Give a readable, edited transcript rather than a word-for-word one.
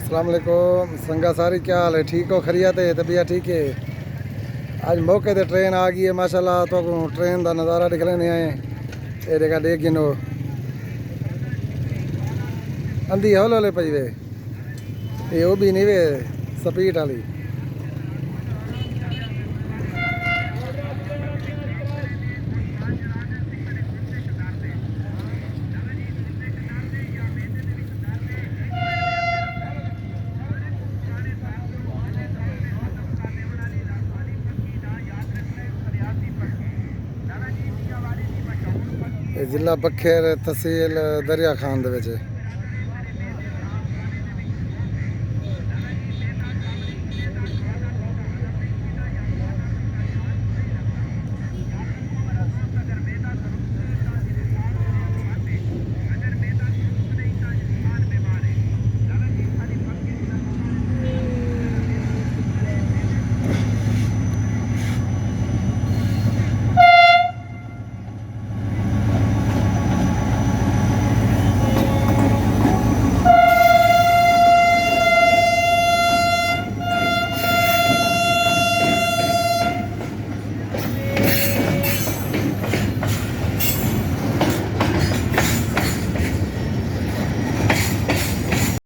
अस्सलाम वालेकुम संगा सारी, क्या हाल है? ठीक हो? खैरियत है? तबीयत ठीक है? आज मौके ते ट्रेन आ गई है माशाल्लाह। तो ट्रेन का नज़ारा दिख लेने आए। ये देखा देख गिनो अंधी हौले हौले पई वे, ये वो भी नहीं वे स्पीड वाली। ये जिला बखेर तहसील दरिया खान दे विच है।